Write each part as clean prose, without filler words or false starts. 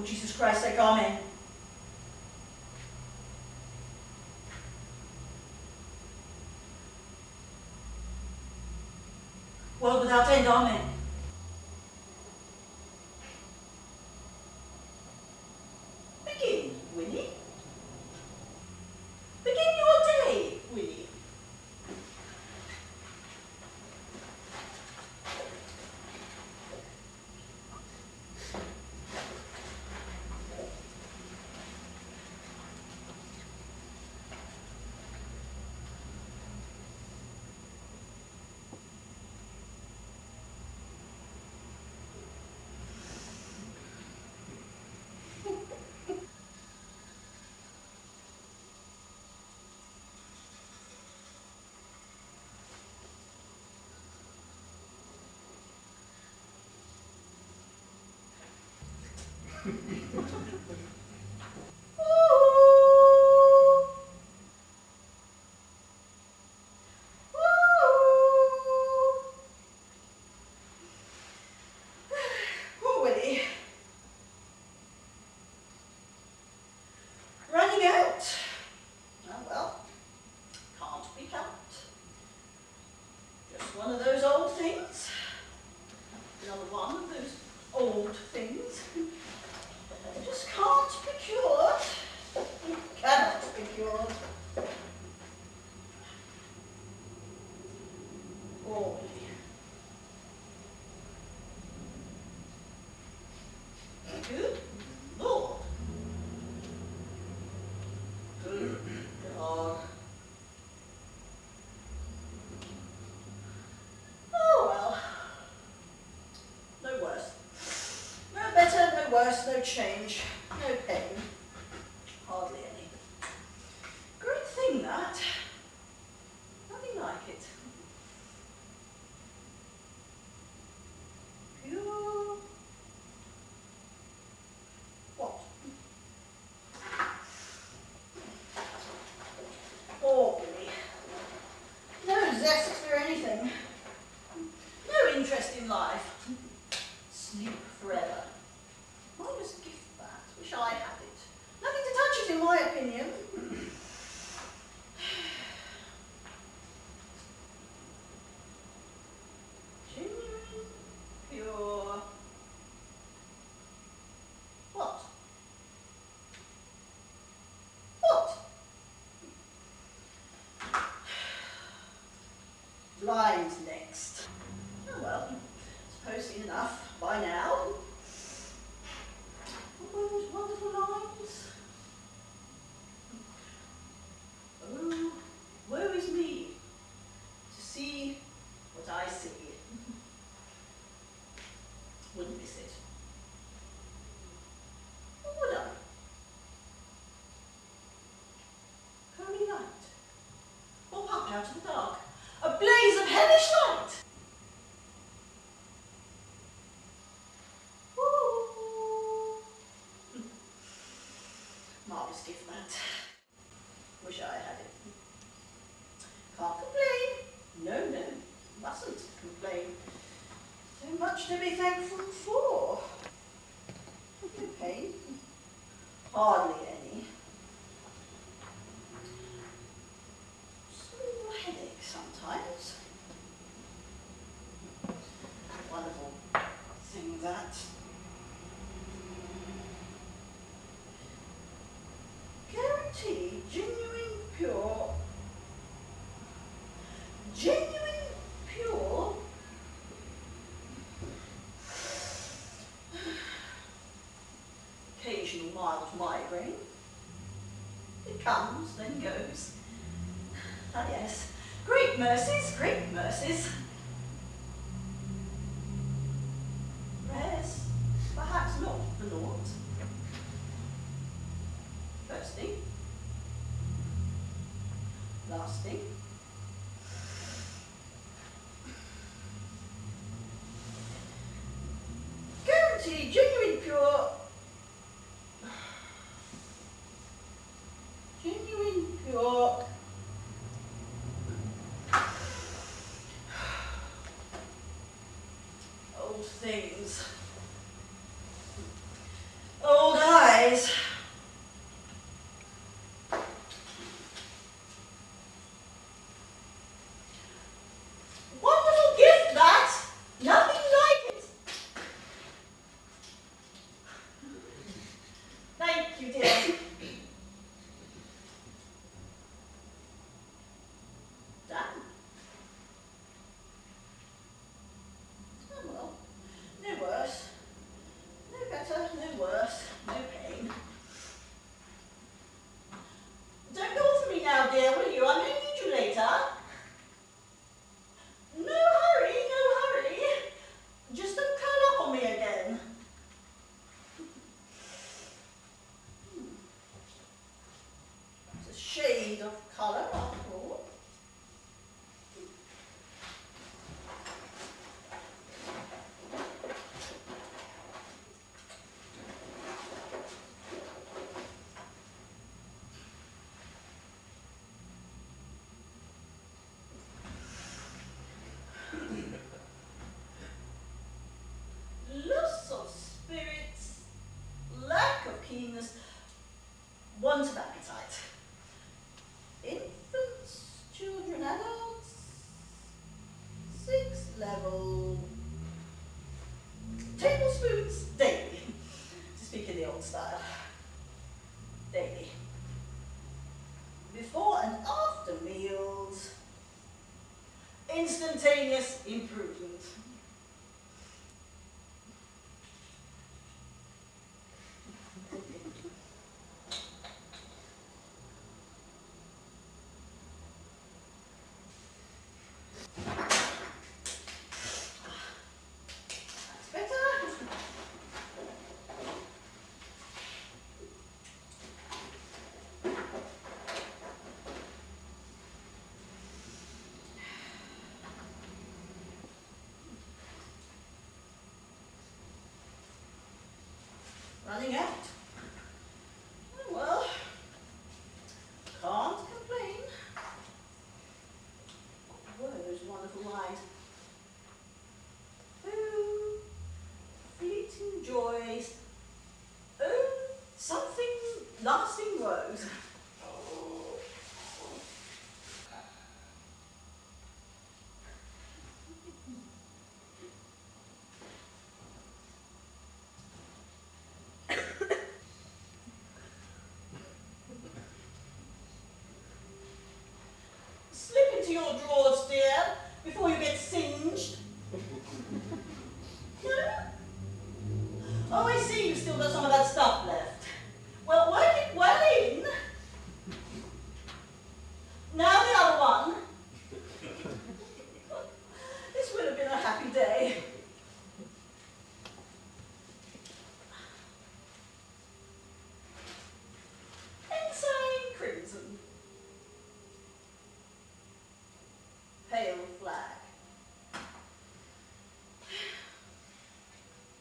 Oh, Jesus Christ, I amen. World without end, amen. Begin, Winnie. Begin your day, Winnie. Running out. Oh well, can't be helped. Just one of those old things. Another one of those old things. Just can't be cured. Cannot be cured. Oh. Good Lord. Good dog. Oh well. No worse. No better, no worse, no change, no pain. Hardly any. Great thing that. Nothing like it. Pure. What? Ordinary. No zest for anything. No interest in life. Sleep forever. Minus gift that. Wish I had it. Nothing to touch it in my opinion. Genuine, pure. What? What? Blind next. Oh well, suppose seen enough by now. All those wonderful lines. Oh, woe is me to see what I see. Wouldn't miss it. Or would I? Pearly light. Or pop out of the dark. A blaze of hellish light. Marvellous gift that. Wish I had it. Can't complain. No, no, mustn't complain. So much to be thankful for. No pain. Hardly any. Small headache sometimes. Wonderful thing that. Guarantee genuine pure. Genuine pure. Occasional mild migraine. It comes, then goes. Ah yes, great mercies, great mercies. Rares, perhaps not the naught. First lasting, guarantee genuine pure, genuine pure, old things, old keenness, want of appetite. Infants, children, adults, 6 level, tablespoons daily, to speak in the old style, daily. Before and after meals, instantaneous improvement. Running out. Oh well, can't complain. What were those wonderful lines? Oh, fleeting joys. Oh, something lasting woes. Slip into your drawers, dear, before you get singed. No? Oh, I see you've still got some of that stuff left. Well, work it well in. Now the other one. This would have been a happy day. Ensign crimson. Pale flag.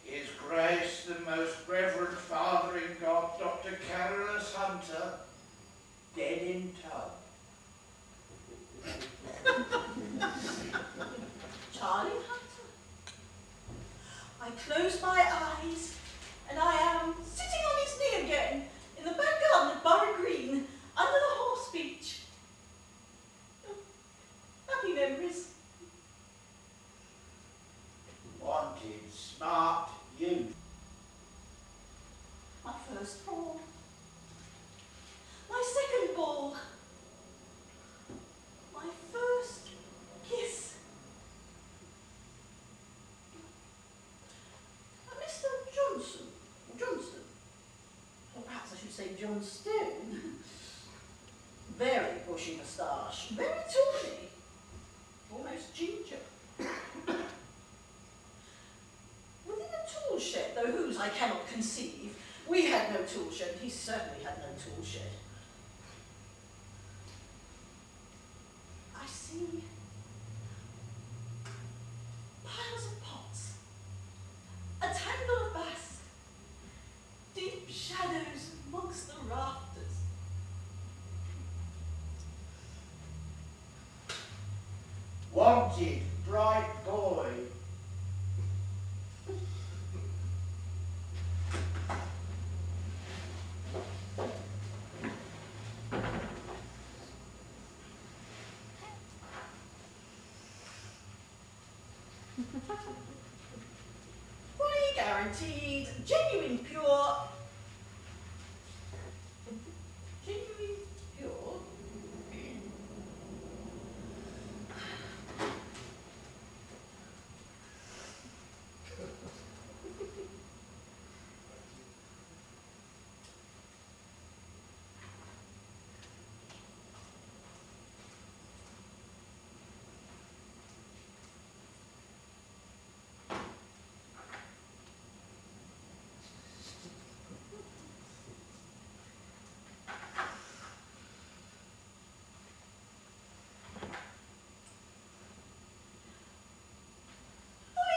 His Grace, the Most Reverend Father in God, Dr. Carolus Hunter, dead in tub. Charlie Hunter. I close my eyes and I am sitting on his knee again in the back garden at Borough Green under the horse beech. Oh, happy memories. Wanted smart youth. My first ball. My second ball. My first kiss. Mr. Johnston, or perhaps I should say John Stone. Very bushy moustache, very tawny, almost ginger. Within a tool shed, though whose I cannot conceive, we had no tool shed, he certainly had no tool shed. I see piles of pots, a tangle of bass, deep shadows amongst the rafters. Wanted bright boy. Fully guaranteed, genuine pure. Genuine pure.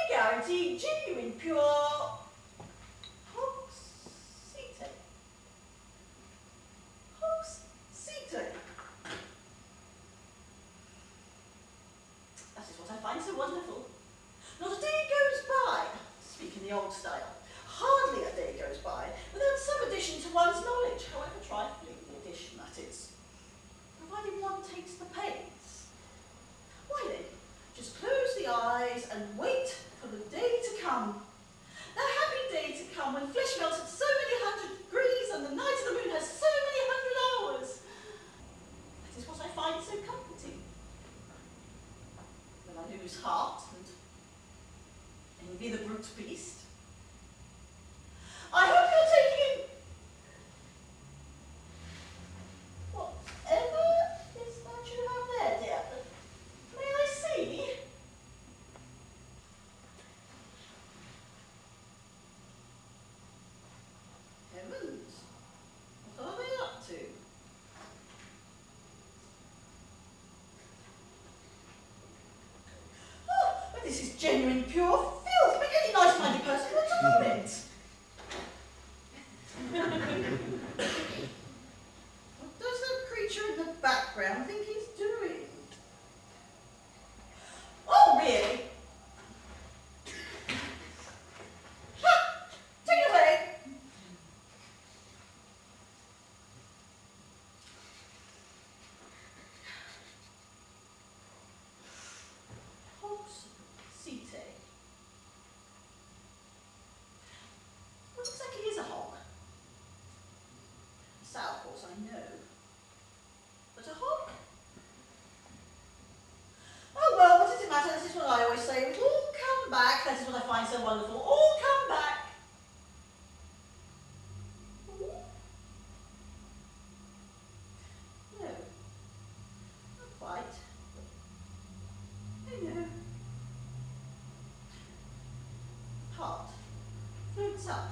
Guaranteed, genuine, pure, hogs seated. Hogs seated. That is what I find so wonderful. Not a day goes by, speak in the old style, hardly a day goes by, without some addition to this is genuine pure filth. Make any nice-minded person would love it. What does that creature in the background think he's doing? Oh, really? Ha! Take it away. What exactly is a hog? A sow, of course, I know. But a hog? Oh well, what does it matter? This is what I always say. It will all come back. That is what I find so wonderful. All come back. Ooh. No. Not quite. I know. Heart floats up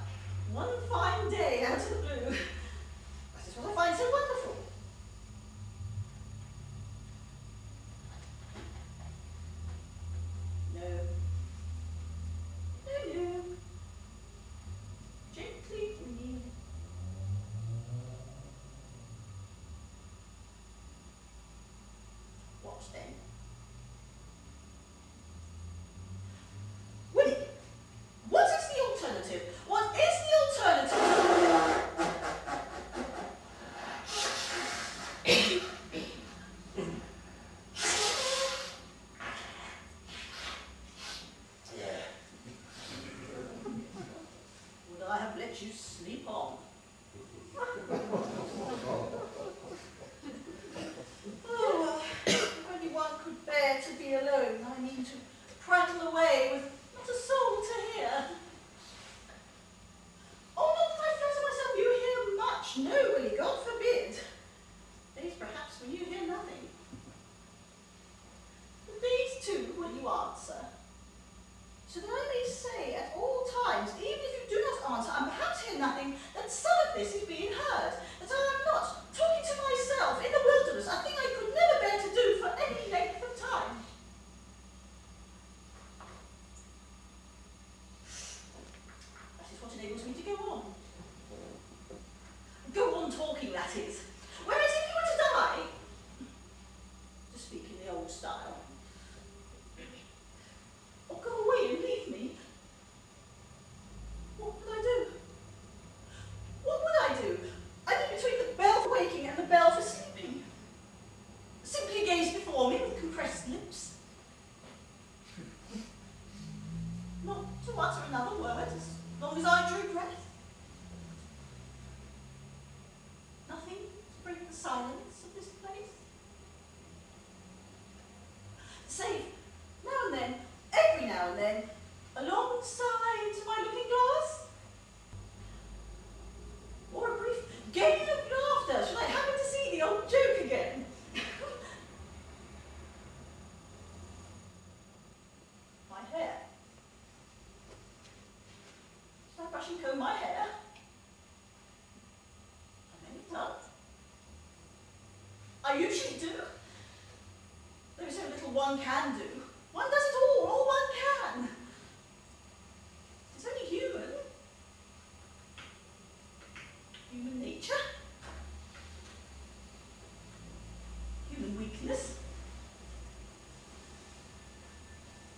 one fine day out of the blue. That is what I find so wonderful. No. No, no. Gently breathe. What then? Willie, what is the alternative? What is the alternative? Would I have let you sleep on? Oh, if only one could bear to be alone. I mean, to prattle away with not a soul to hear. Oh, not that I flatter myself you hear much. No, Willie, God forbid. Days perhaps when you hear nothing. But these too, will you answer? So that I may say at all times, even if you do not answer, and perhaps hear nothing, that some of this is being heard, that I am not talking to myself in the wilderness, a thing I could never bear to do for any length of time. That is what enables me to go on. Go on talking, that is. Whereas if you were to die, to speak in the old style, or go away and leave me, what would I do? What would I do? I mean, between the bell for waking and the bell for sleeping. Simply gaze before me with compressed lips. Not to utter another word as long as I drew breath. Nothing to break the silence of this place. Save, now and then, every now and then, a long sigh into my looking glass. Or a brief gale of laughter should I happen to see the old joke again. My hair. Should I brush and comb my hair? I may have done. I usually do. There is so little one can do. One does it all one can. It's only human. Human nature. Human weakness.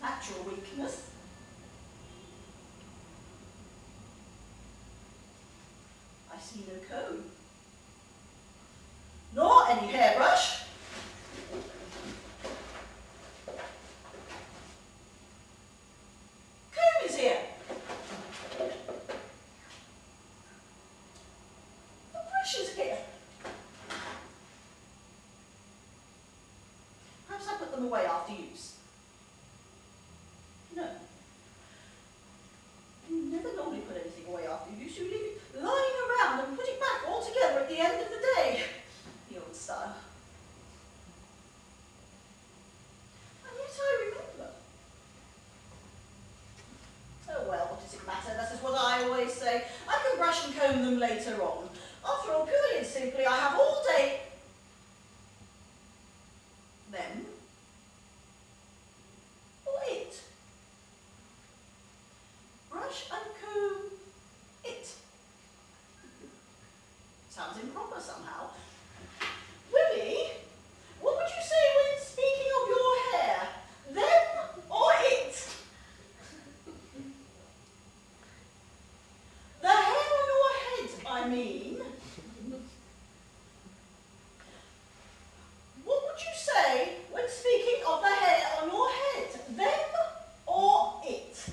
Natural weakness. I see no comb. Nor any hairbrush. Comb is here. The brush is here. Perhaps I put them away after use. No. You never normally put anything away after use. You leave it lying around and put it back altogether at the end of the day. The old style. And yet I remember. Oh well, what does it matter? That is what I always say. I can brush and comb them later on. After all, purely and simply, I have all day. Them. Or it. sounds improper somehow. Willie, what would you say when speaking of your hair? Them or it? The hair on your head, I mean. What would you say when speaking of the hair on your head? Them or it?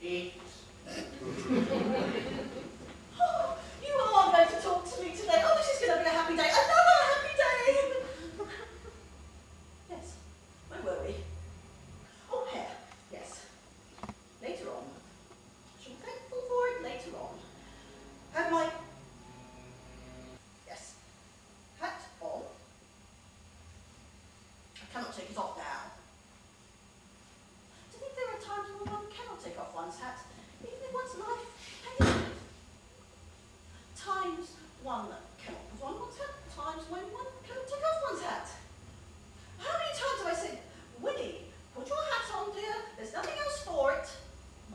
It. Oh, you are going to talk to me today. Oh, this is going to be a happy day. Another happy day. Yes, where were we? Oh, hair. Yes. Later on. I shall be thankful for it later on. Have my... Yes. Hat on. I cannot take it off now. Do you think there are times when one cannot take off one's hat, even if one's life hangs on it? Times one cannot put on one's hat, times when one cannot take off one's hat. How many times have I said, Winnie, put your hat on, dear, there's nothing else for it.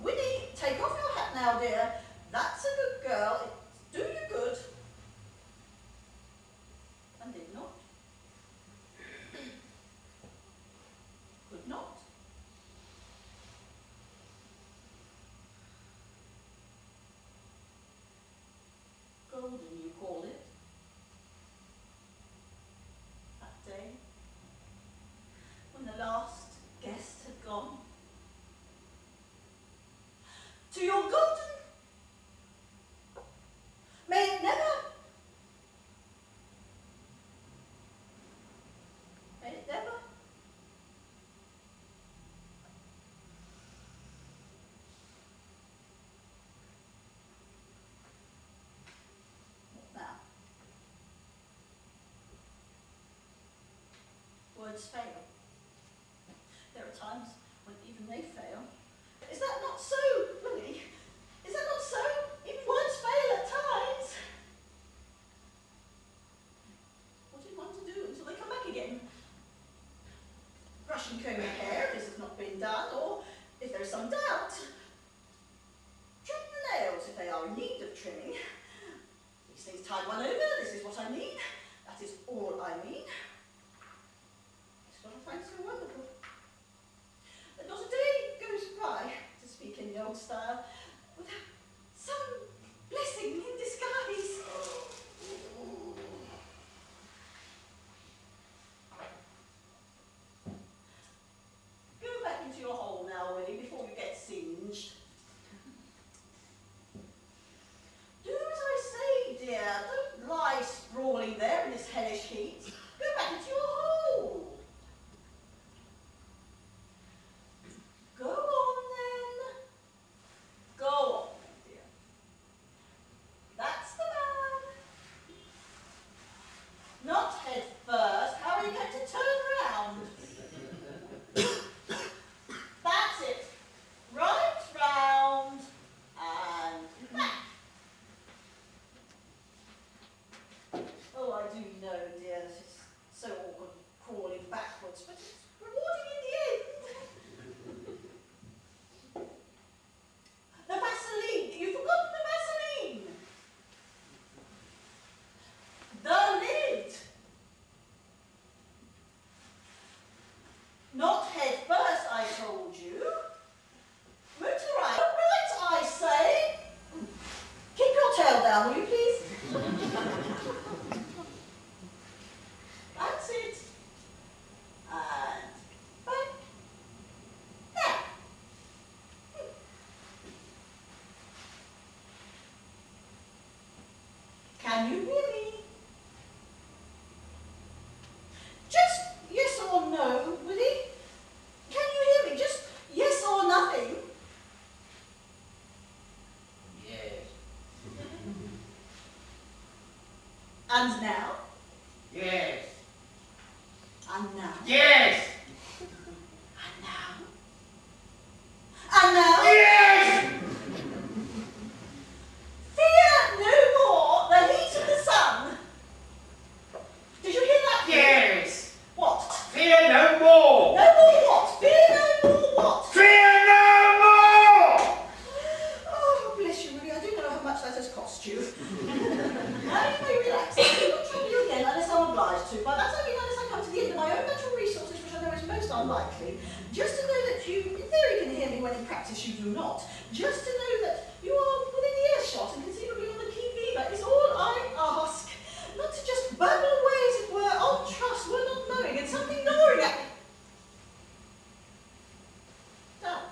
Winnie, take off your hat now, dear. That's a good girl, it's do you good. And did not. Could not. Golden, you call it. That day, when the last guest had gone. To your golden, may it never, may it never, what now? Words fail. There are times when even they fail. Is that not so, Willie? Is that not so? Even words fail at times. What is one to do until they come back again? Brush and comb your hair if this has not been done, or if there is some doubt. Trim the nails if they are in need of trimming. These things tide one over, this is what I mean. That is all I mean. It's what I find so wonderful. That not a day goes by, to speak in the old style, without some blessing in disguise. Go back into your hole now, Willie, before you get singed. Do as I say, dear. Don't lie sprawling there in this hellish heat. Go back into your hole. Go on then. Go on, dear. That's the man. Not head first. How are you going to turn around? That's it. Right round and back. Oh, I do know, dear, that it's so awkward crawling backwards, but it's rewarding in the end. The Vaseline! You've forgotten the Vaseline! The lid! Not head first, I told you. Motorise. Right, I say. Keep your tail down, will you please? That's it. And back. There. Can you hear me? Just yes or no, Willie? Can you hear me? Just yes or nothing? Yes. And now? Yes. And now? Yes. And now? And now? Yes. Fear no more the heat of the sun. Did you hear that? Yes. What? Fear no more. No more what? Fear no more what? Fear no more. practice you do not. Just to know that you are within earshot and conceivably on the qui vive is all I ask. Not to just babble away, as it were, on trust, were not knowing, and something gnawing at me. Doubt.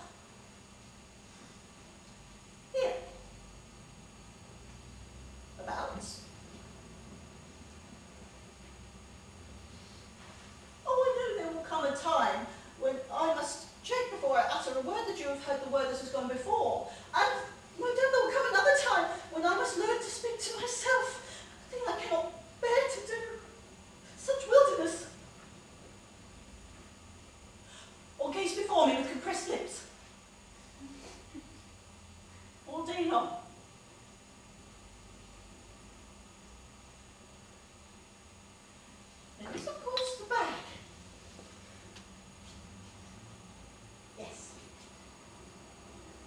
Here. About. Oh, I know there will come a time when I must check before I utter a word that you have heard the word that has gone before. And no doubt there will come another time when I must learn to speak to myself, a thing I cannot bear to do. Such wilderness. Or gaze before me with compressed lips. All day long. There is, of course, the bag. Yes.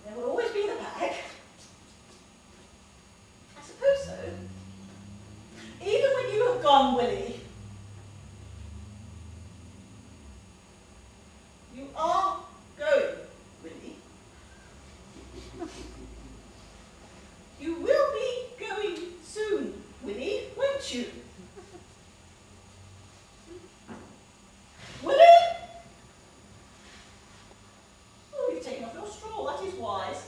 There will always be the bag. I suppose so. Even when you have gone, Willie, you are going, Willie. You will be going soon, Willie, won't you? Willie? Oh, you've taken off your straw, that is wise.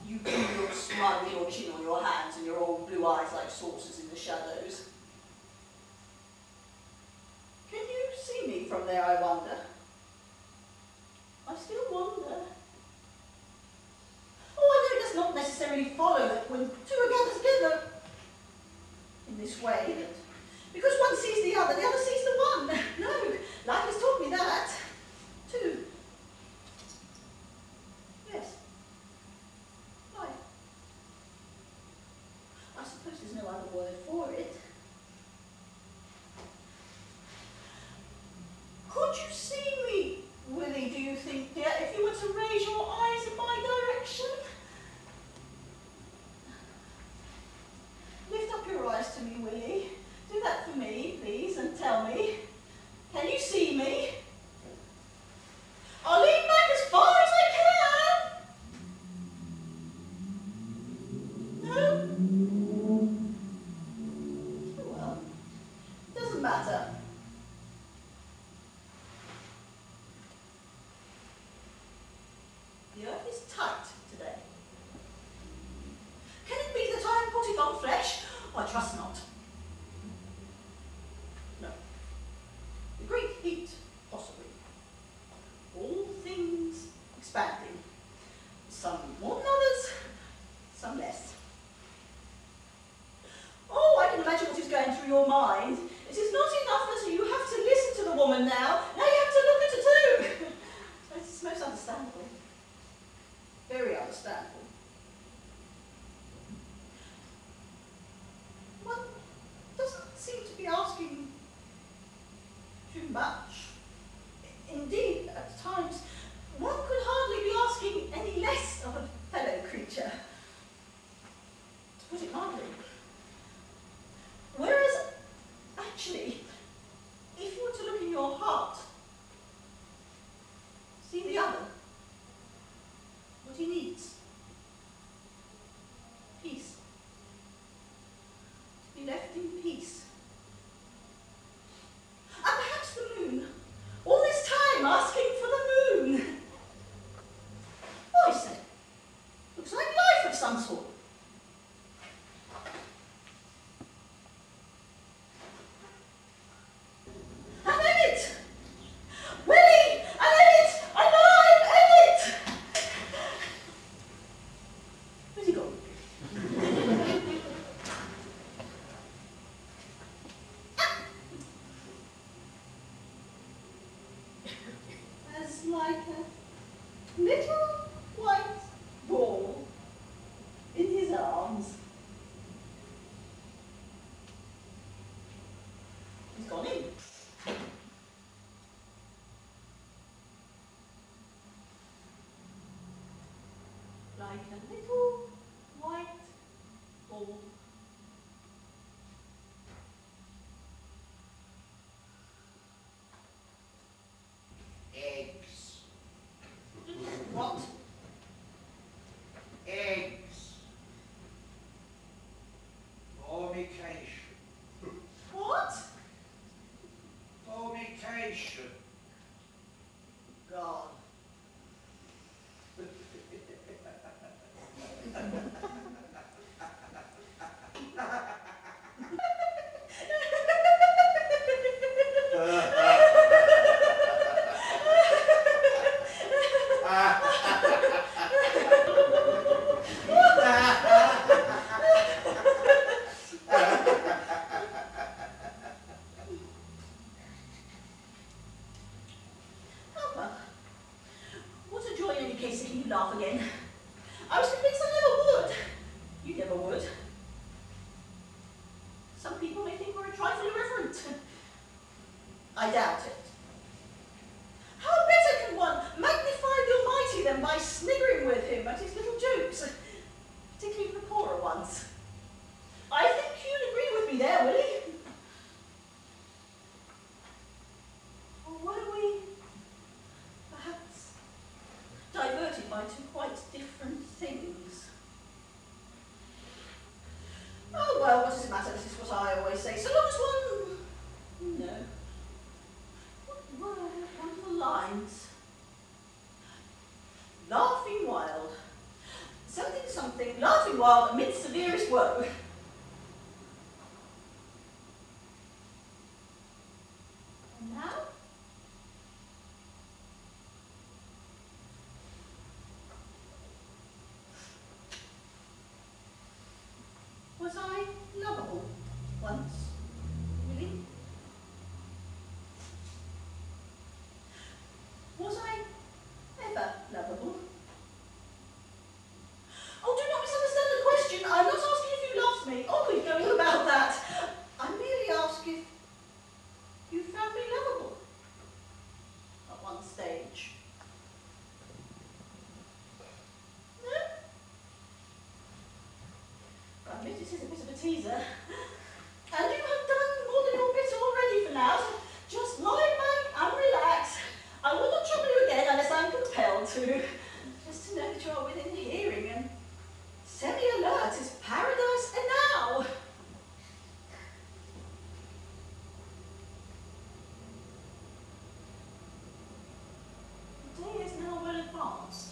You do look smug with your chin on your hands and your old blue eyes like saucers in the shadows. Can you see me from there, I wonder? I still wonder. Oh, I know it does not necessarily follow that when two are gathered together in this way, that because one sees the other sees the one. No, life has taught me that, too. Yes. Life. I suppose there's no other word for it. Could you see me, Willie, do you think, dear, if you were to raise your eyes in my direction? Lift up your eyes to me, Willie. Do that for me, please, and tell me. Can you see me? I'll lean back as far as I can. No? Oh, well, doesn't matter. The earth is tight today. Can it be that I am putting on flesh? I trust not. No. The great heat, possibly. All things expanding. Some more than others, some less. Oh, I can imagine what is going through your mind. It is not enough that you have to listen to the woman now. Now you have to look at her too. It's most understandable. Very understandable. One doesn't seem to be asking too much. Indeed, at times, one could hardly be asking any less of a fellow creature. To put it mildly. Whereas, actually, if you were to look in your heart, see the other, what he needs. Peace. To be left in peace. And perhaps the moon. All this time asking for the moon. I say, looks like life of some sort. And Emmett! Willie! And Emmett! Alive! Emmett! Where's he gone? As like a little white ball in his arms. He's gone in. Like a little white ball. Eggs. What? case of making you laugh again. I was convinced I never would. You never would. Some people may think we're a trifle irreverent. I doubt it. How better can one magnify the Almighty than by sniggering with him at his little jokes, particularly the poorer ones? I think you'd agree with me there, Willie. Or were we, perhaps, diverted by two quite different things? Oh, well, what does it matter? This is what I always say. So long as one... No. What were wonderful lines? Laughing wild. Something, something, laughing wild amidst severest woe. And now? Was I lovable once, really? Was I ever lovable? Oh, do not misunderstand the question. I'm not asking if you loved me. Oh, we know all about that. I merely ask if you found me lovable at one stage. No? I admit it is a bit of a teaser. And you have done more than your bit already for now, so just lie back and relax. I will not trouble you again unless I'm compelled to. Just to know that you are within hearing and semi-alert is paradise and now. The day is now well advanced.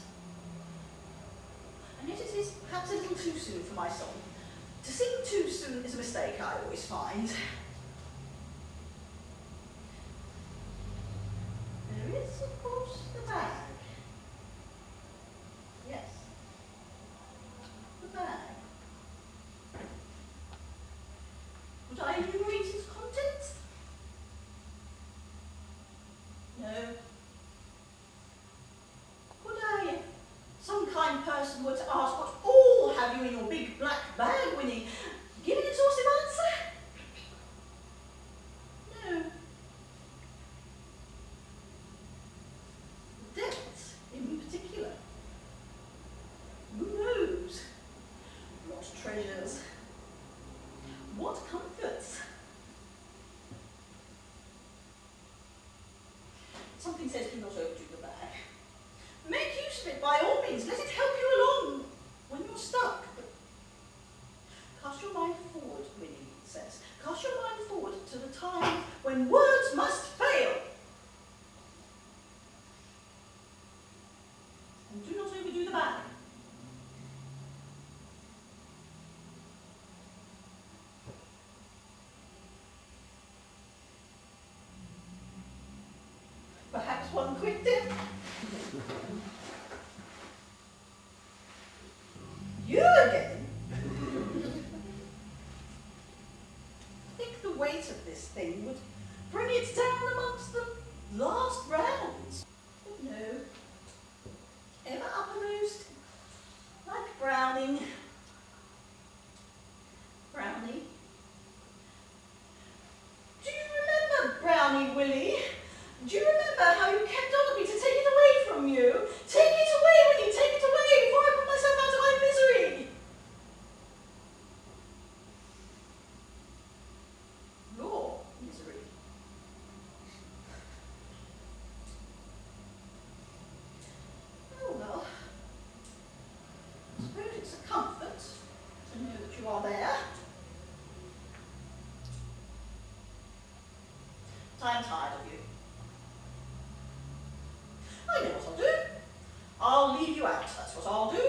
And yet it is perhaps a little too soon for my song. To sing too soon is a mistake, I always find. There is, of course, the bag. Yes. The bag. Would I enumerate its contents? No. Could I, if some kind person were to ask, what all have you in your big black bag, Winnie, give an exhaustive answer? No. Depths, in particular. Who knows? What treasures? What comforts? Something says do not overdo the bag. Make use of it by all means. Let it help you along when you're stuck. But cast your mind forward, Winnie says. Cast your mind forward to the time when words must fail. And do not overdo the bag. Perhaps one quick tip. You again? I think the weight of this thing would bring it down amongst the last rounds. But no. Ever uppermost, like Browning. Brownie. Do you remember Brownie, Willie? Do you remember how you kept on at me to take it away from you? Take it away, Willie, take it away before I put myself out of my misery. Your misery. Oh well, I suppose it's a comfort to know that you are there. I'm tired of you. I know what I'll do. I'll leave you out, that's what I'll do.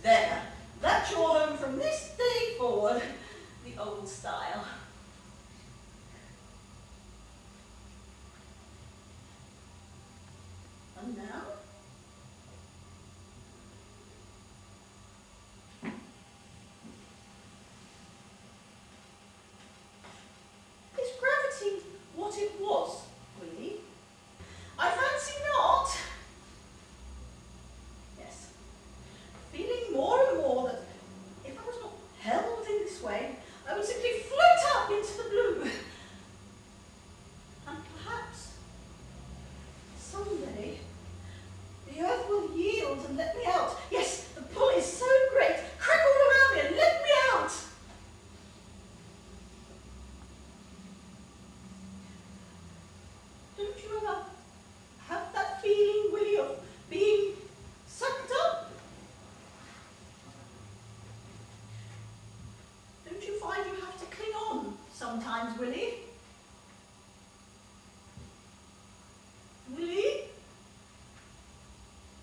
There. That's your home from this day forward. The old style. And now? Is gravity what it was, Willie? I fancy not. Yes, sometimes, Willie. Willie?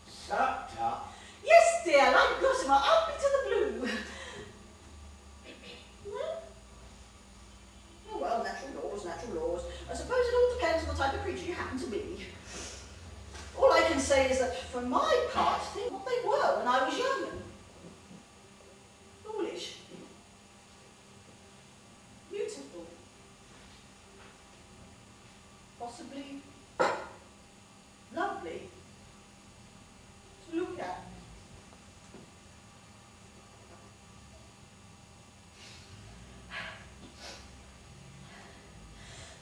Sucked up? Yes, dear, like gossamer, up into the blue. No? Oh, well, natural laws, natural laws. I suppose it all depends on the type of creature you happen to be. All I can say is that, for my part, think what they were when I was young and foolish. Beautiful. Possibly lovely to look at.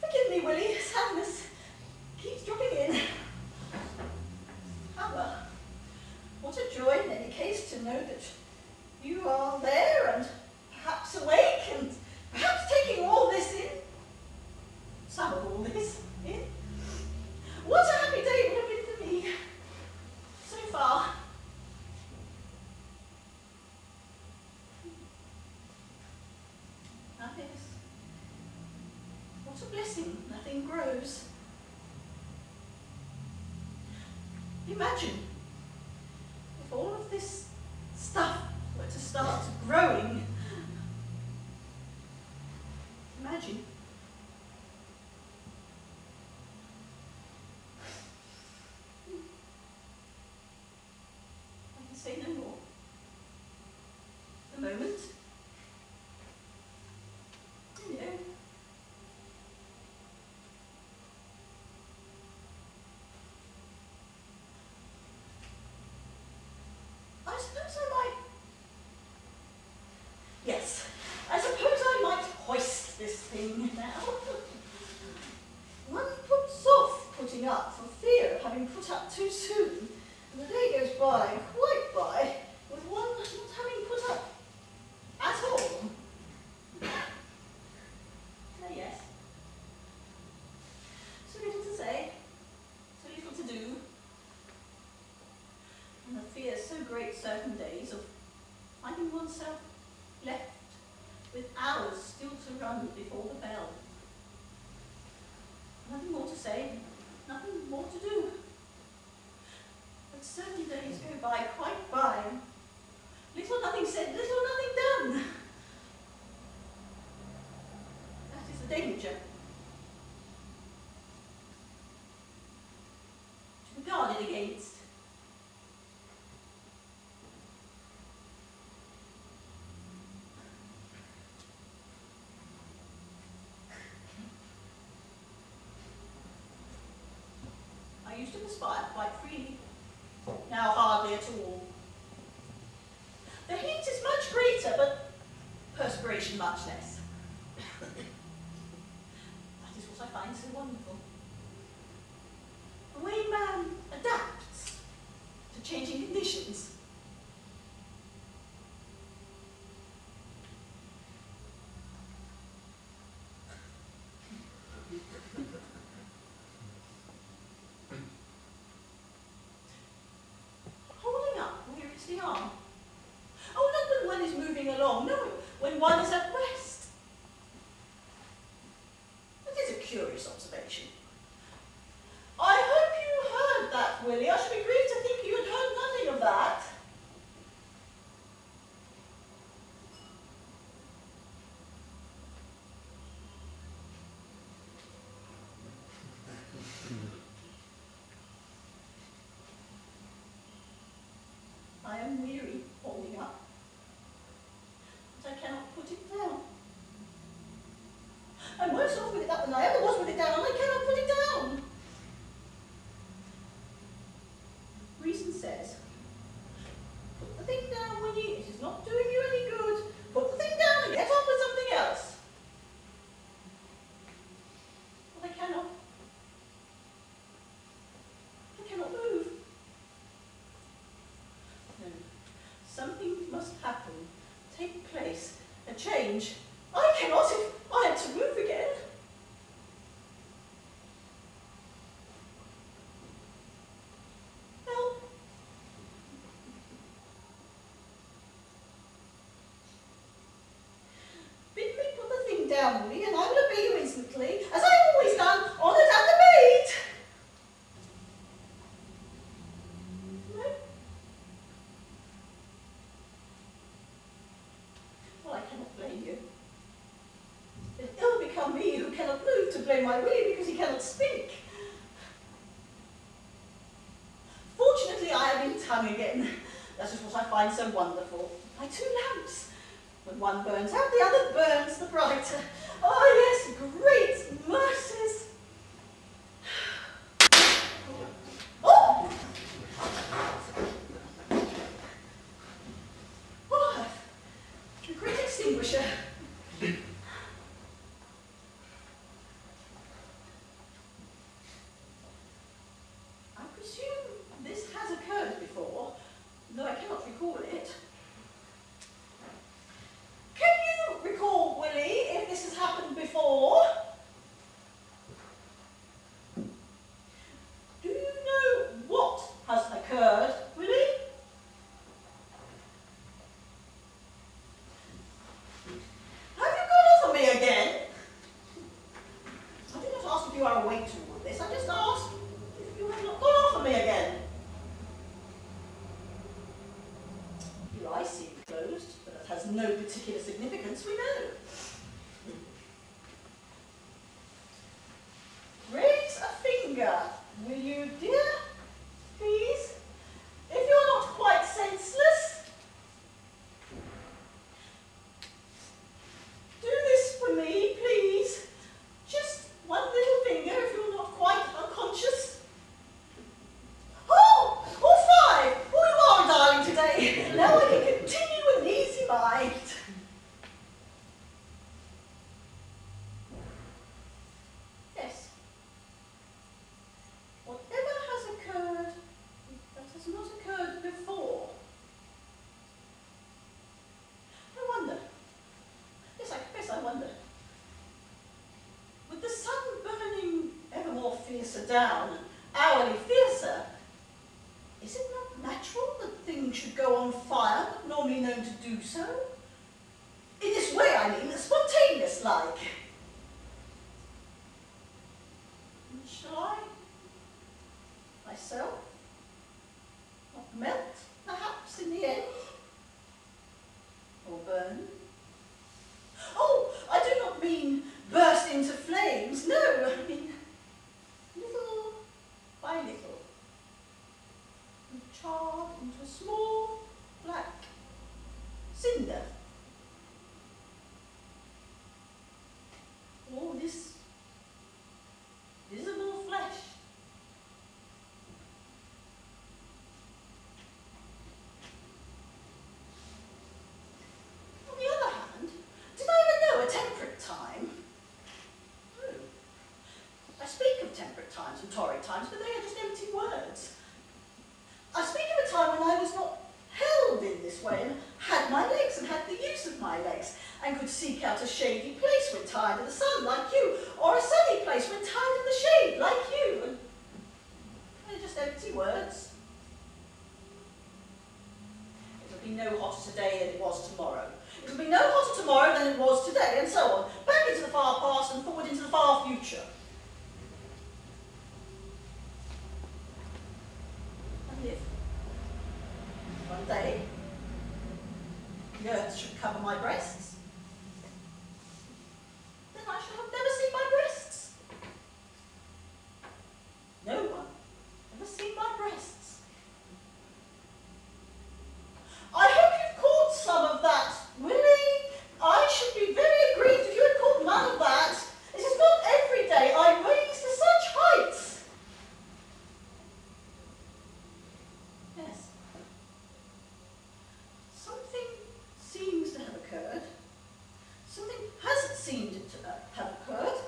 Forgive me, Willie, sadness keeps dropping in. However, what a joy in any case to know that you are there and perhaps awake and perhaps taking all this in. Some of all this in. What a happy day it would have been for me so far. Ah, yes. What a blessing, nothing grows. Imagine if all of this stuff were to start growing. Imagine. I can say no more. The moment. You know. I suppose I might. Yes, I suppose I might hoist this thing now. One puts off putting up for fear of having put up too soon, and the day goes by, quite by, with one not having put up at all. Oh, yes. So little to say, so little to do, and the fear so great certain days of finding oneself left with hours still to run before the bell. Nothing more to say, nothing more to do. But certain days go by, quite by. Little nothing said, little nothing done. That is the danger. To be guarded against. I used to perspire quite freely, now hardly at all. The heat is much greater, but perspiration much less. That is what I find so wonderful. The way man adapts to changing conditions. Holding up where is the arm? Oh, not when one is moving along, no, when one is at rest. That is a curious observation. I hope you heard that, Willie. I should be grieved to think you had heard nothing of that. I am weary holding up, but I cannot put it down. I'm worse off with it up than I ever was with it down, and I cannot put it down. Reason says, put the thing down, Willie, it is not doing you any good. Put the thing down and get on with something else. But I cannot. I cannot move. No, something must happen, take place, a change. I cannot if I am to move again. Help. Bid me put the thing down, Willie, and I will who cannot move to blame my Willie because he cannot speak. Fortunately, I am in tongue again. That is what I find so wonderful. My two lamps. When one burns out, the other burns the brighter. Oh yes, great mercies. Oh! Oh, a great extinguisher. I presume this has occurred before, though I cannot recall it. Can you recall, Willie, if this has happened before? Do you know what has occurred, Willie? Have you gone off on me again? I did not ask if you are awake to all of this. I just asked if you have not gone off on me again. Your eyes seem closed, but that has no particular significance, we know. Raise a finger, will you, dear? Please? If you're not quite senseless. Do this for me, please. Just one little finger if you're not quite unconscious. Oh! All five! Oh, you are darling today. Now I can continue with an easy mind. Yes. Whatever has occurred that has not occurred before. I wonder. Yes, I confess I wonder. With the sun burning ever more fiercer down, hourly fiercer, is it not natural that things should go on fire, not normally known to do so? In this way, I mean, spontaneous-like. Shall I, myself, not melt, perhaps, in the end? Or burn? Oh, I do not mean burst into flames, no, I mean little by little, and charred into a small black cinder. All this visible flesh. On the other hand, did I ever know a temperate time? No. I speak of temperate times and torrid times, but they are just empty words. I speak of a time when I was not held in this way and had my legs and had the use of my legs and could seek out a shady place when tired of the sun, like you, or a sunny place when tired of the shade, like you. And they're just empty words. It'll be no hotter today than it was tomorrow. It'll be no hotter tomorrow than it was today, and so on, back into the far past and forward into the far future. And if one day the earth should cover my breasts, then I shall have never seen my breasts. No one ever seen my breasts. I hope you've caught some of that, Willie. I should be very aggrieved if you had caught none of that. It is not every day I raise to such heights. Yes. Something seems to have occurred. Something hasn't seemed to have occurred.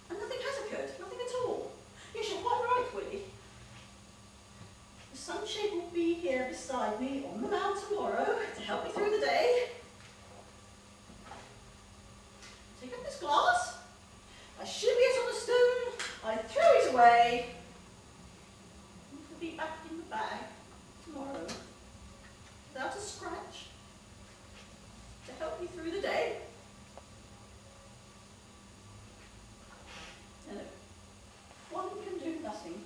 And nothing has occurred. Nothing at all. Yes, you're quite right, Willie. The sunshade will be here beside me on the mount tomorrow to help me through the day. Take up this glass. I shimmy it on a stone. I throw it away. It will be back in the bag tomorrow without a scratch to help me through the day. No, one can do nothing.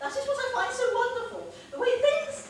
That is what I find so wonderful, the way things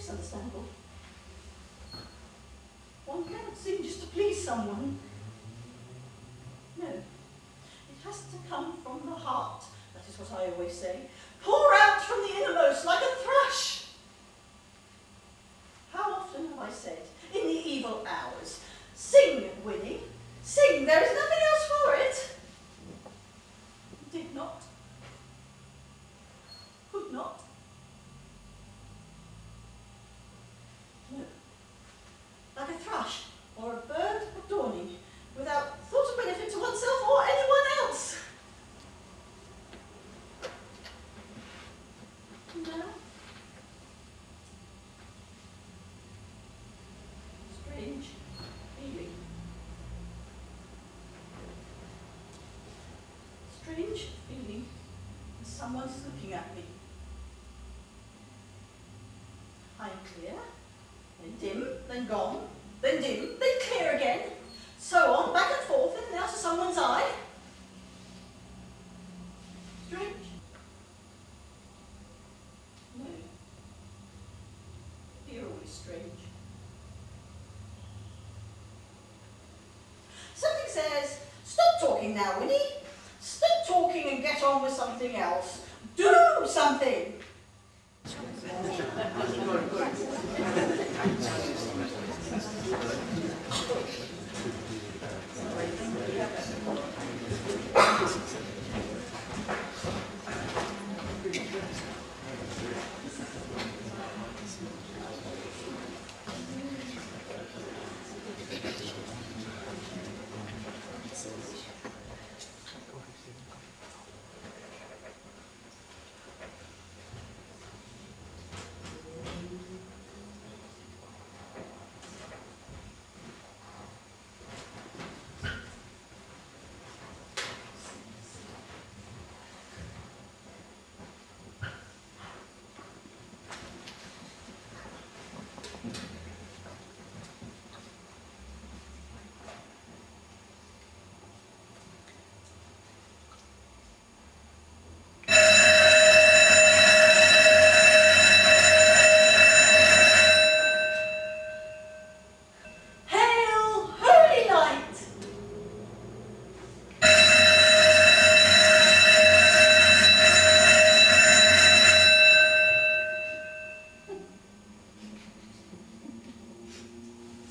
Most understandable. One cannot sing just to please someone. No. It has to come from the heart. That is what I always say. Pour out from the innermost like a thrush. How often have I said, in the evil hours, sing, Winnie, sing, there is nothing else for it. Did not. Could not. No. Like a thrush or a bird of dawning, without thought of benefit to oneself or anyone else. No. Strange feeling. Strange feeling. Someone's looking at me. I'm clear, then dim, then gone, then dim, then clear again. So on, back and forth, in and out of someone's eye. Strange. No. You're always strange. Something says, stop talking now, Winnie. Stop talking and get on with something else. Do something.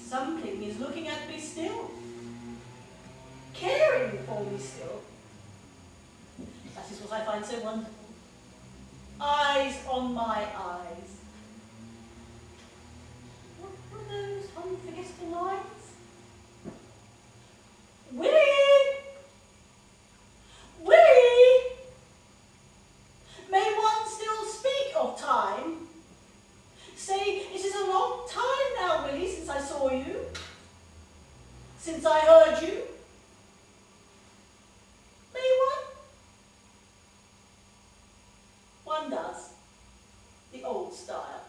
Something is looking at me still, caring for me still. That is what I find so wonderful. Eyes on my eyes. What were those unforgettable lines? Willie! Willie! May one still speak of time? Say, it is a long time now, Willie, since I saw you, since I heard you. May one? One does, the old style.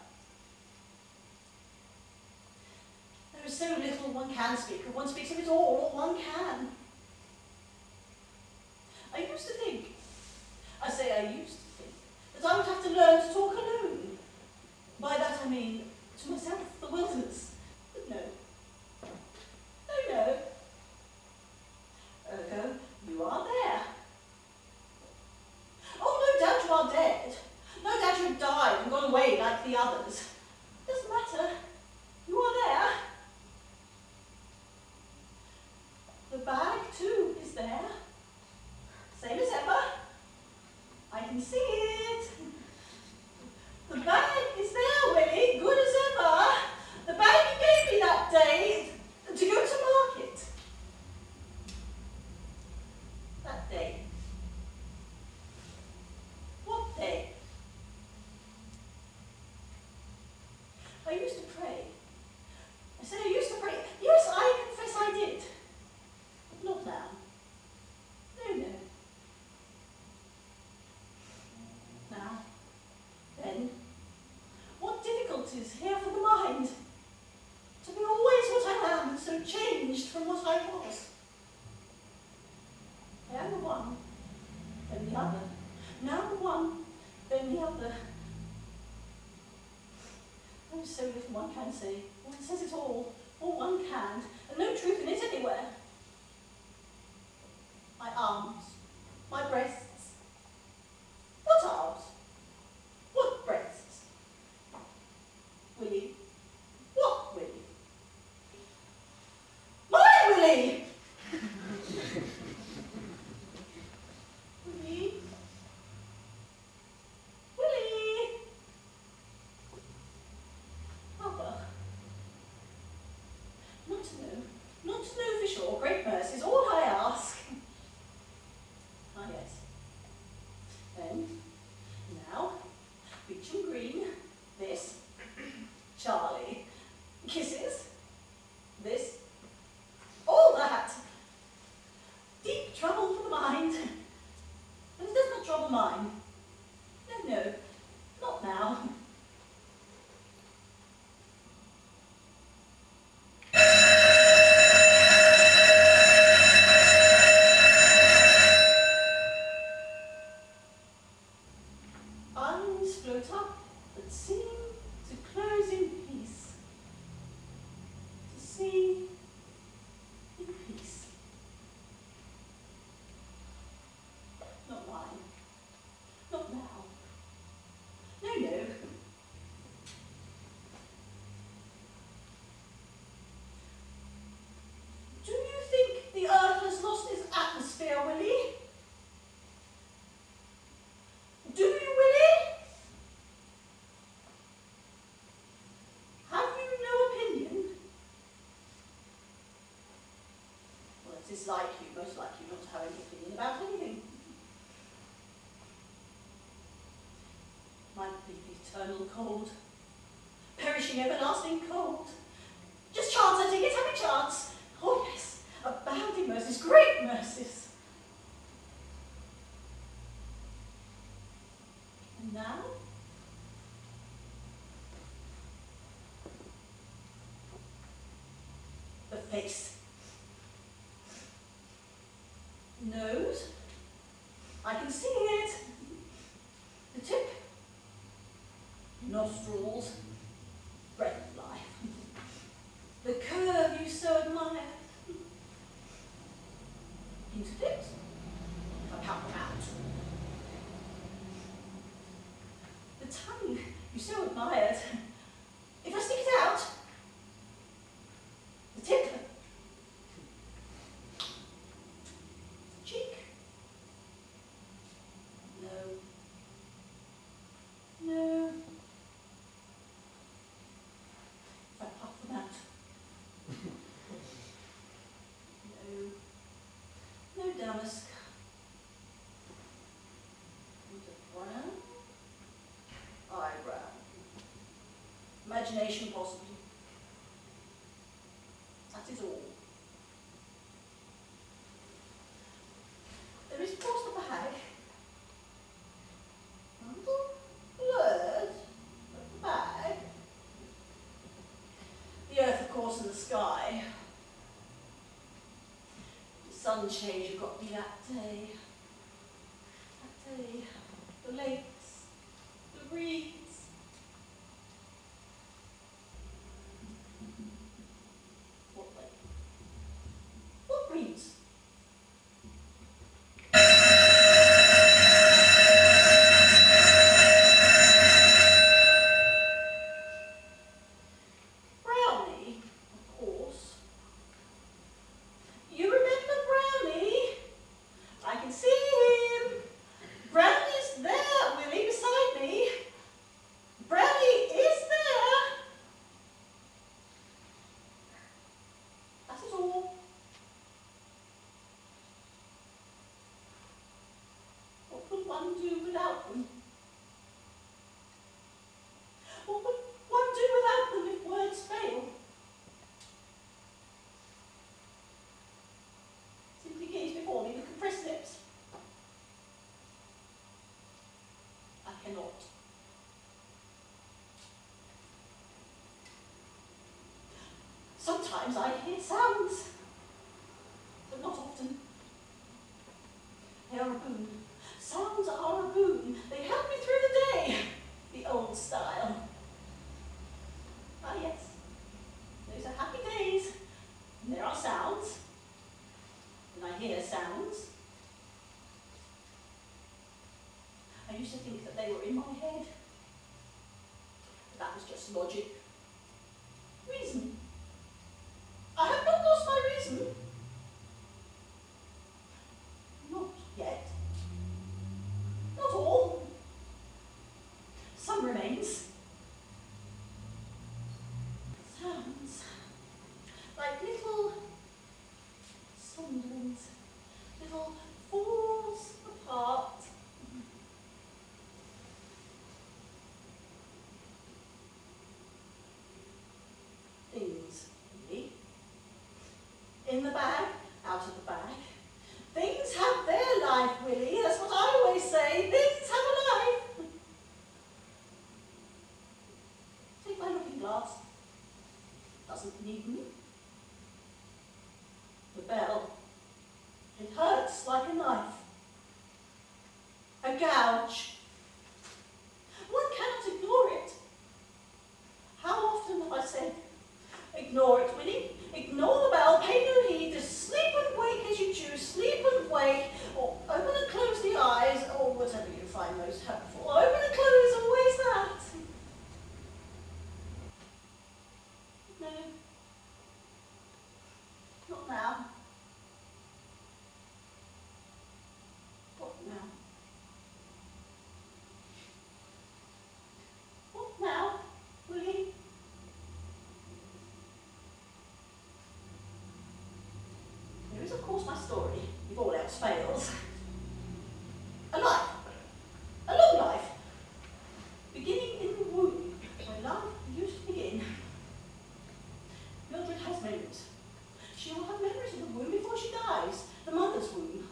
There is so little one can speak, or one speaks of it all one can. I used to think, I used to think, that I would have to learn to talk alone. By that I mean, to myself, the wilderness. But no. No, no. Ergo, you are there. Oh, no doubt you are dead. No doubt you have died and gone away like the others. Doesn't matter. You are there. The bag, too, is there. Same as ever. I can see it. The bag is there, Willie, good as ever. The bag you gave me that day to go to market. That day. What day? I used to pray. I said I used to pray. Yes, I confess I did. But not now. No, no. Now. Then. What difficulties here for the mind, to be always what I am, and so changed from what I was. I am the one, then the other. Now the one, then the other. Oh, so little one can say. One says it all one can, and no truth in it anywhere. My arms, my breasts. What arms? What breasts? Willie? What Willie? My Willie! Willie? Willie! Mother. Not to know for sure, great mercy is all I ask. Ah, yes. Then, now, beach and green, this, Charlie, kisses, this, all that. Deep trouble for the mind. But it does not trouble mine. No, not now. Eyes float up that seem to close in peace. To see in peace. Not mine. Not now. No. Do you think the earth has lost its atmosphere, Willie? Do you, Willie? Have you no opinion? Well, it is like you, most like you, not to have any opinion about anything. Might be the eternal cold. Perishing everlasting cold. Just chance, I take it, having chance. Oh yes, abounding mercies, great mercies. And now? The face. Nose. I can see it. The tip. Nostrils. Breath of life. The curve you so admire. Into lips. If I pout them out. The tongue you so admired. If I stick it out. The tip. Cheek. No. If I puff them out. No damask. And a brown eyebrow. Imagination possibly. That is all. There is of course the bag. A little blurred at the bag. The earth of course and the sky. The sunshade you got me that day. That day. The lakes. The reeds. What lake? What reeds? Brownie, of course. You remember Brownie? I can see him. Brownie's there, Willie, beside me. Brownie is there. That is all. What would one do without them? What would one do without them if words fail? Simply gaze before me with compressed lips. I cannot. Sometimes I hear sounds, but not often. They are a boon. Sounds are a boon. They help me through the day. The old style. sounds. I used to think that they were in my head. But that was just logic. Reason. I have not lost my reason. Not yet. Not all. Some remains. Sounds like little sonderings, little falls apart. Things, really. In the bag, out of the bag. Things have their life, Willie. That's what I always say. Things have a life. Take my looking glass. Doesn't need me. The bell. It hurts like a knife. A gouge. One cannot ignore it. How often have I said, ignore it, Willie. Ignore the bell, pay no heed, just sleep and wake as you choose, sleep and wake, or open and close the eyes, or whatever you find most helpful. Open and close, always that. No. Not now. What now? What now, Willie? There is, of course, my story, if all else fails. A life. A long life. Beginning in the womb, where love used to begin. Mildred has memories. She will have memories of the womb before she dies, the mother's womb.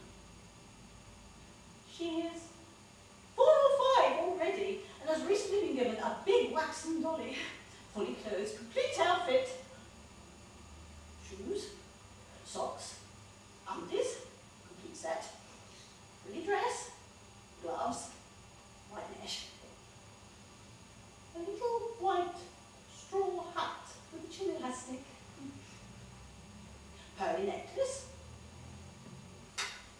She is 4 or 5 already, and has recently been given a big waxen dolly, fully clothed, complete outfit. Shoes, socks, undies, complete set, pretty dress, gloves, white mesh. A little white straw hat with a chin elastic, pearly necklace,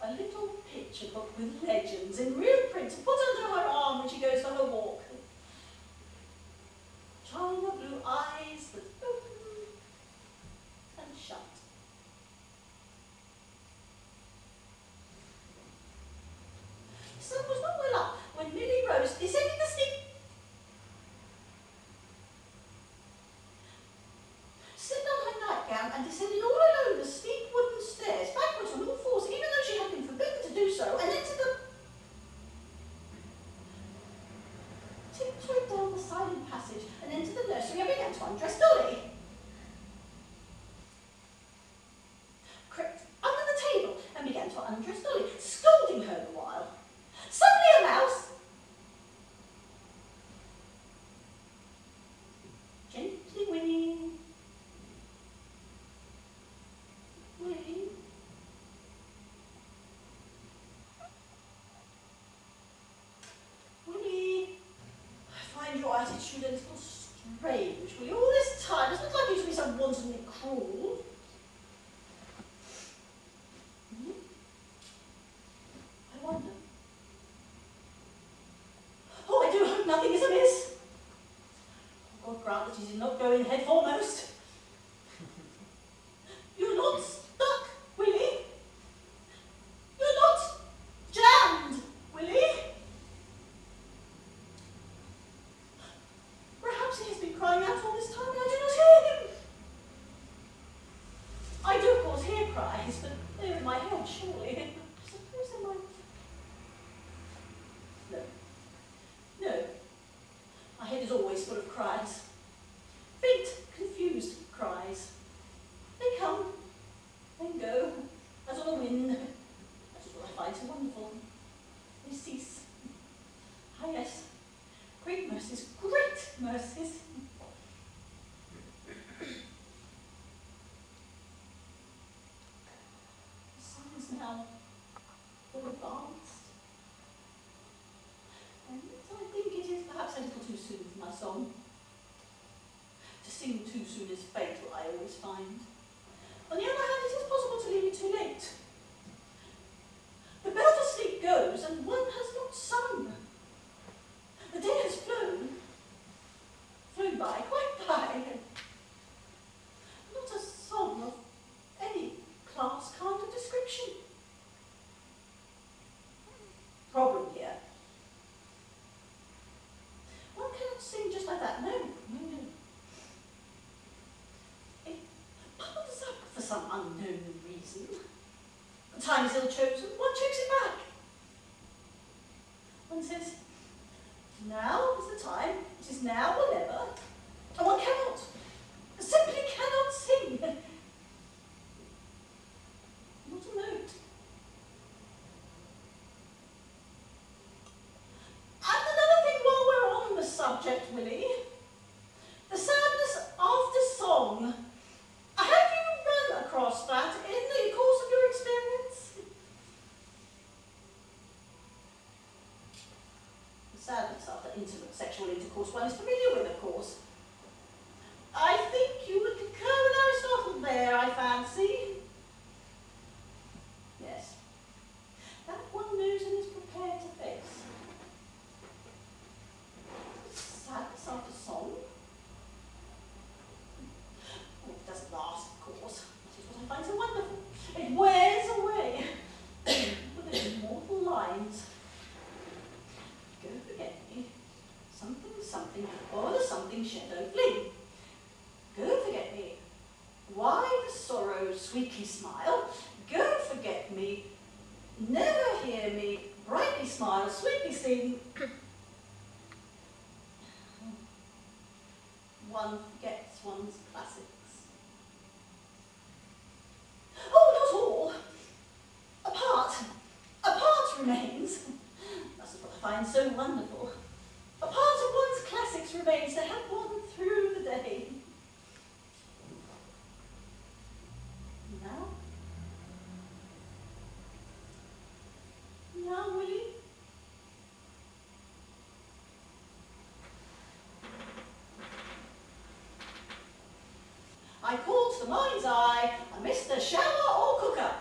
a little picture book with legends in real print to put under her arm when she goes for her walk. China blue eyes that open and shut. The sun was not well up when Milly Rose descended the steep. Slipped on her nightgown and descended all alone the steep wooden stairs, backwards on all fours, even though she had been forbidden to do so, and entered the... tiptoed down the silent passage and entered the nursery and began to undress Dolly. Crept under the table and began to undress Dolly, scolding her the while. Suddenly a mouse, gently whinnying, Willie, Willie, I find your attitude a little strange, Willie. All this time, it's not like you to be so wantonly cruel. Hmm? I wonder. Oh, I do hope nothing is amiss. God grant that he did not go in head foremost. You're not stuck, Willie. You're not jammed, Willie. Perhaps he has been crying out all this time and I do not hear him. I do, of course, hear cries, but they're in my head, surely. I suppose they might... No. My head is always full of cries. Faint, confused cries. They come, then go, as on a wind. That is what I find so wonderful. They cease. Ah, yes. Great mercies, great mercies. The sun is now all advanced. And I think it is perhaps a little too soon for my song. To sing too soon is fatal, I always find. On the other hand, it is possible to leave it too late. and one has not sung. The day has flown by, quite by. Not a song of any class, kind of description. Problem here. One cannot sing just like that, no. It bubbles up for some unknown reason. The time is ill-chosen, one chokes it back. One says, now is the time, it is now or never, and one cannot, simply cannot sing. Not a note. And another thing while we're on the subject, Willie, the sadness after song. Have you run across that in the course of your experience? The sadness after intimate sexual intercourse one is familiar with, of course. I think you would concur with Aristotle there, I fancy. Yes. That one knows and is prepared to face. Sadness after song? Oh, it doesn't last, of course. That is what I find so wonderful. It wears away with its immortal lines. Go forget me, something, something, o'er the something shadow flee. Go forget me, why the sorrow sweetly smile? Go forget me, never hear me, brightly smile, sweetly sing. One forgets one's classics. Oh, not all. A part remains. That's what I find so wonderful. A part of one's classics remains to help one through the day. Now, Willie? I called to the mind's eye a Mr. Shower or Cooker.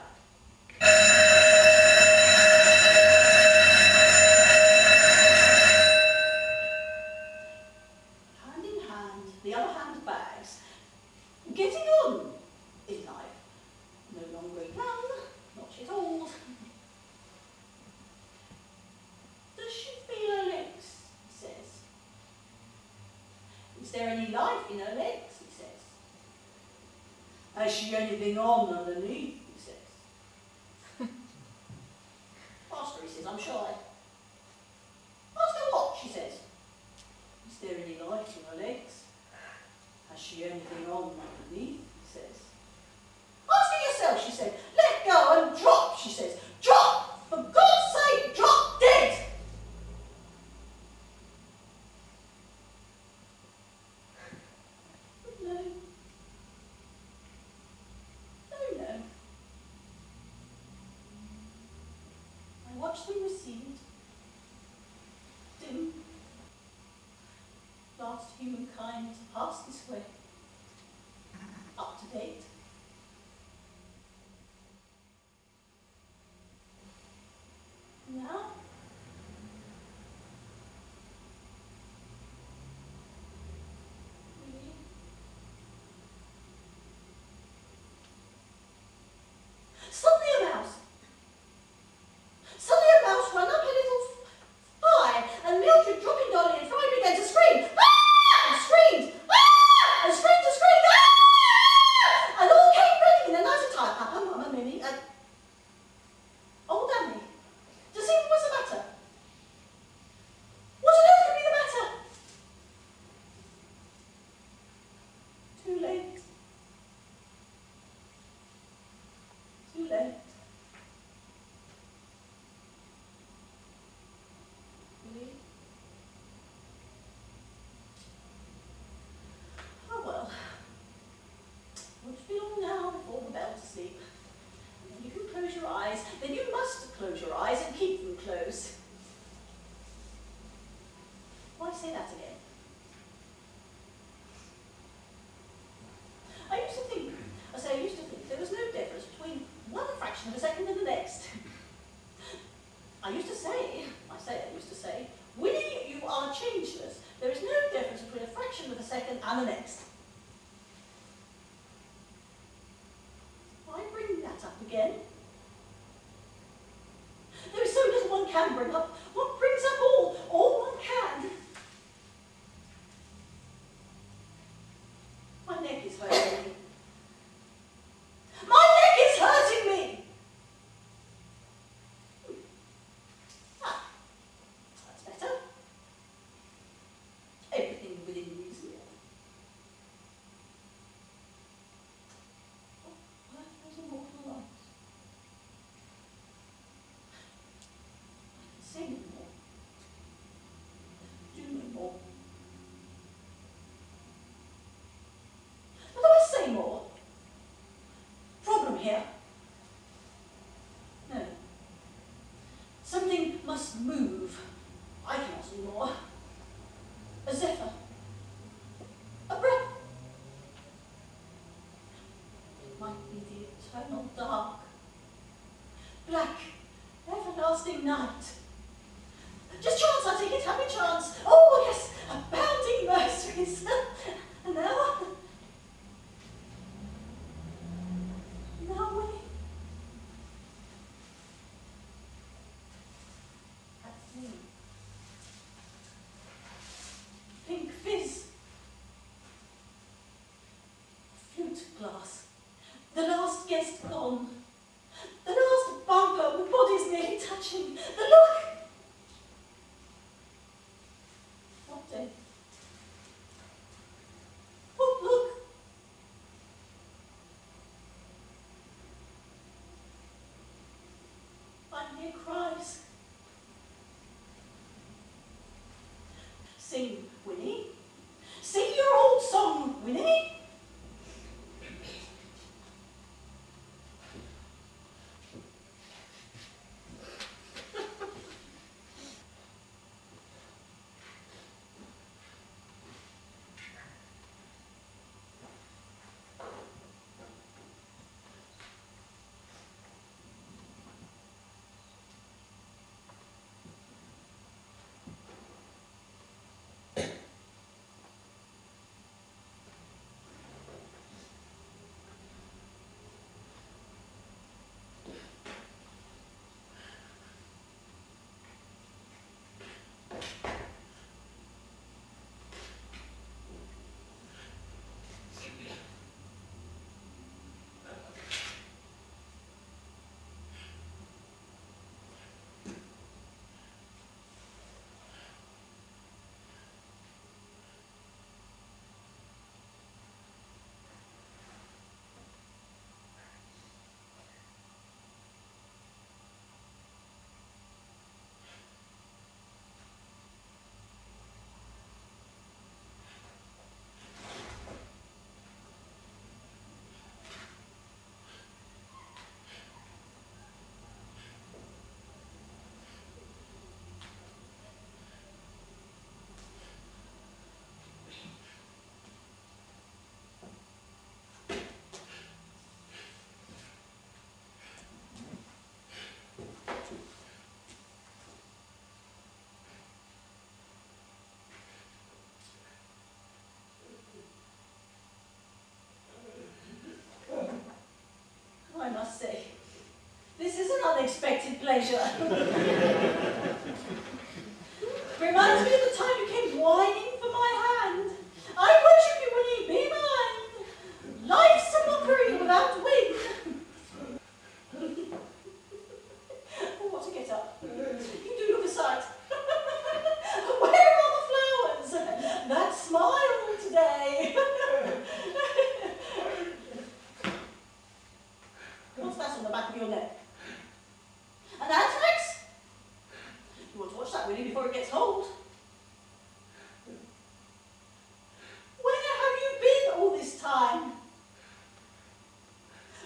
Hand in hand, the other hand bags. Getting on in life. No longer young, not yet old. Does she feel her legs? He says. Is there any life in her legs? He says. Has she anything on underneath? He says. Ask her, he says, I'm shy. Ask her what? She says. Is there any life in her legs? Has she anything on underneath? He says. Ask her yourself, she said. Let go and drop, she says. Drop! For God's sake, drop dead! But no. No. I watched them recede. Dim. Last humankind passed this way. Up to date. Now? Really? Suddenly a mouse! Suddenly a mouse ran up a little thigh, and Mildred, dropping Dolly and Fry, began to scream. Ah! And screamed. Ah! And fraction of a second and the next. Why bring that up again? There is so little one can bring up. One brings up all one can. My neck is hurting me. My neck is hurting me! Ah, that's better. Everything within reason. Oh, there's a more to light. I can say no more. Do no more. But though I say more, problem here. No. Something must move. I cannot anymore. A zephyr. A breath. It might be the eternal dark. Black, everlasting night. Just chance, I take it, happy chance. Oh yes, abounding merceries. And now Willie. That's me. Pink fizz. Flute glass. The last guest gone. The last bunker with bodies nearly touching. The look. What day? What look? I hear cries. Sing, Winnie. Sing your old song, Winnie. I must say, this is an unexpected pleasure. Reminds me of the time you came whining for my hand. I worship you, Winnie, be mine. Life's a mockery without wind. Oh, what a get up. You do look a sight. Where are the flowers? That smile today. What's that on the back of your neck? An anthrax? You want to watch that, Willie, before it gets hold. Where have you been all this time?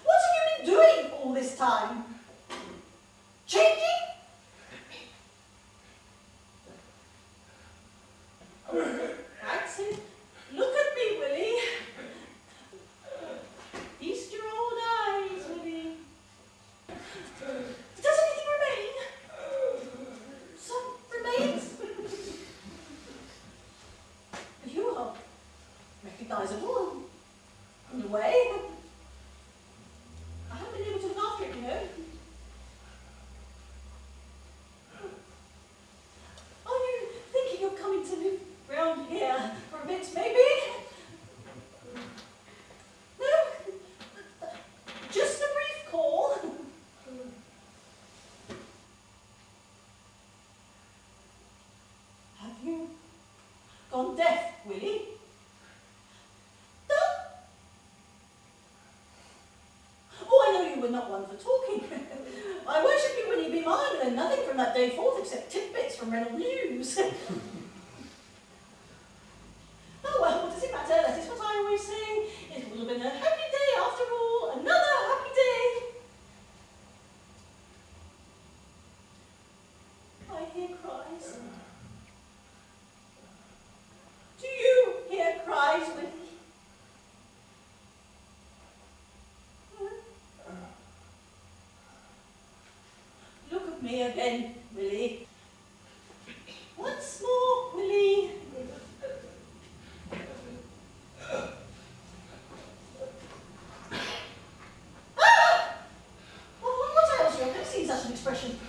What have you been doing all this time? Changing? That's it. Look at me, Willie. Feast your old eyes, Willie. Does anything remain? Some remains? were not one for talking. I worship you when you be mine, and then nothing from that day forth except tidbits from Reynolds News. Oh well, what does it matter? That is what I always say. It will have been a happy day after all, another happy day. I hear cries. Do you hear cries, Willie? Look at me again, Willie. Once more, Willie. What ails you? I've never seen such an expression.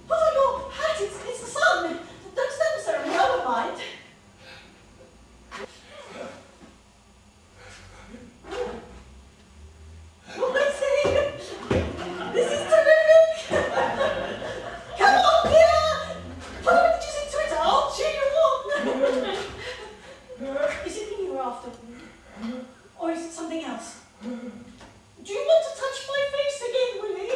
Put on your hat, it's the sun. Don't stand the ceremony, I won't mind. What I say? This is terrific. Come on, dear. Put a pictures into it, I'll cheer you on. Is it me you're after? Or is it something else? Do you want to touch my face again, Willie?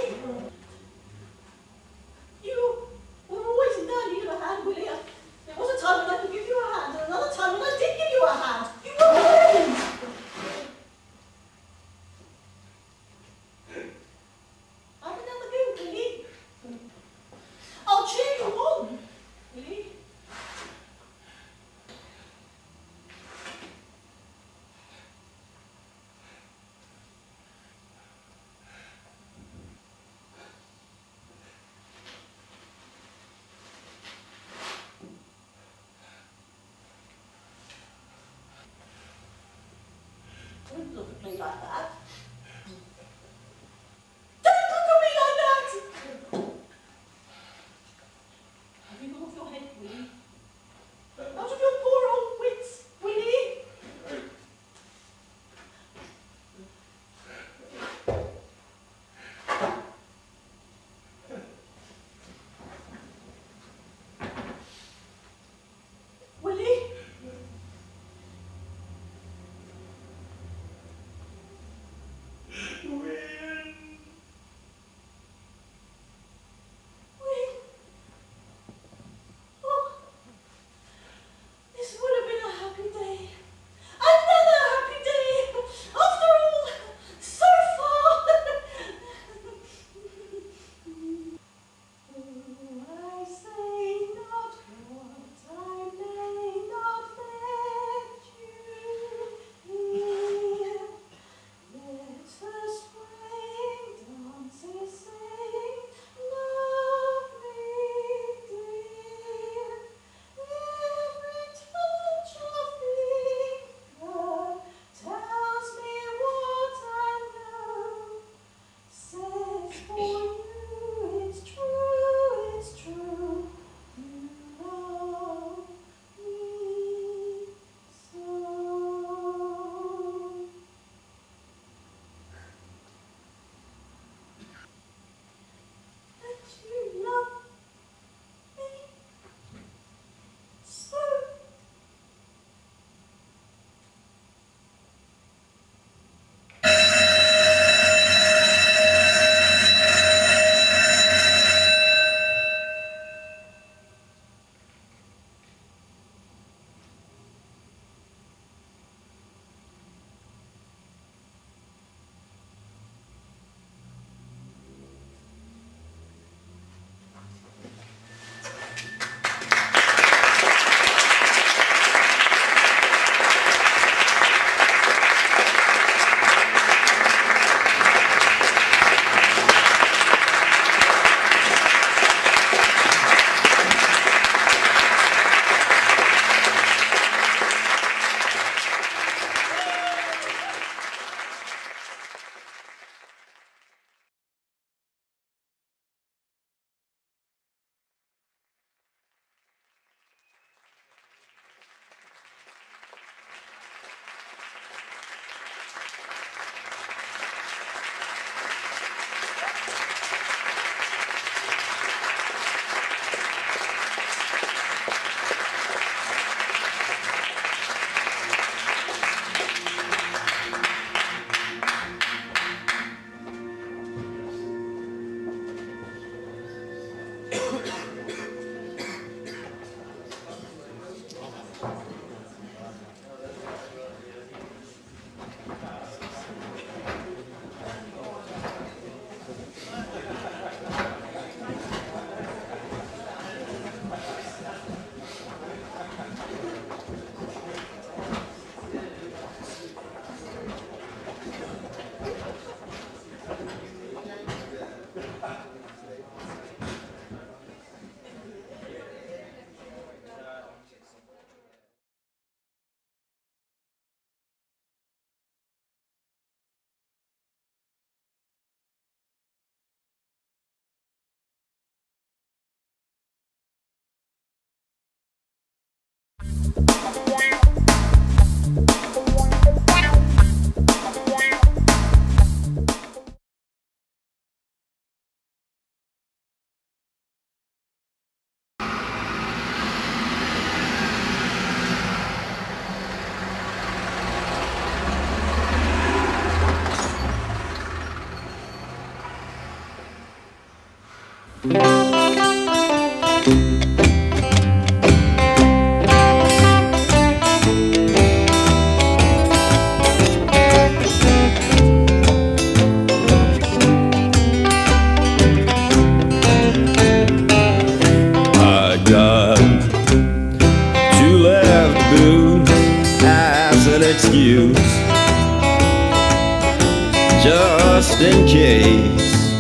just in case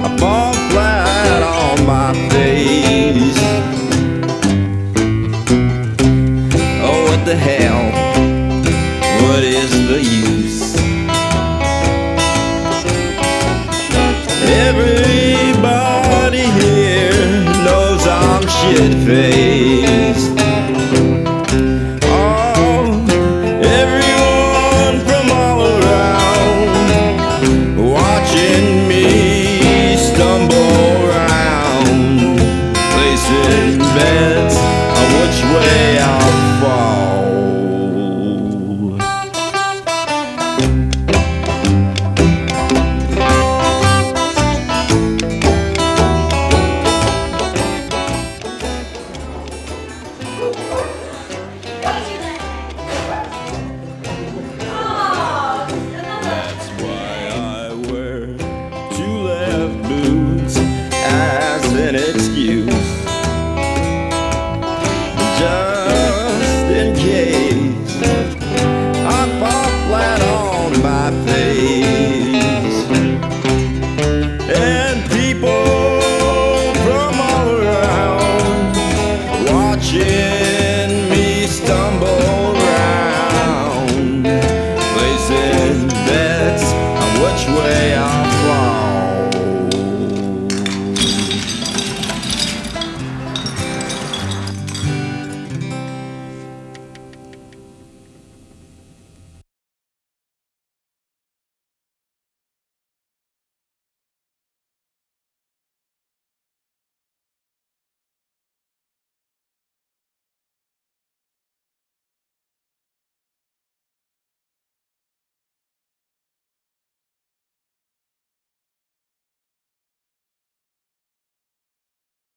I fall flat on my face. Oh, what the hell? What is the use? Everybody here knows I'm shit-faced.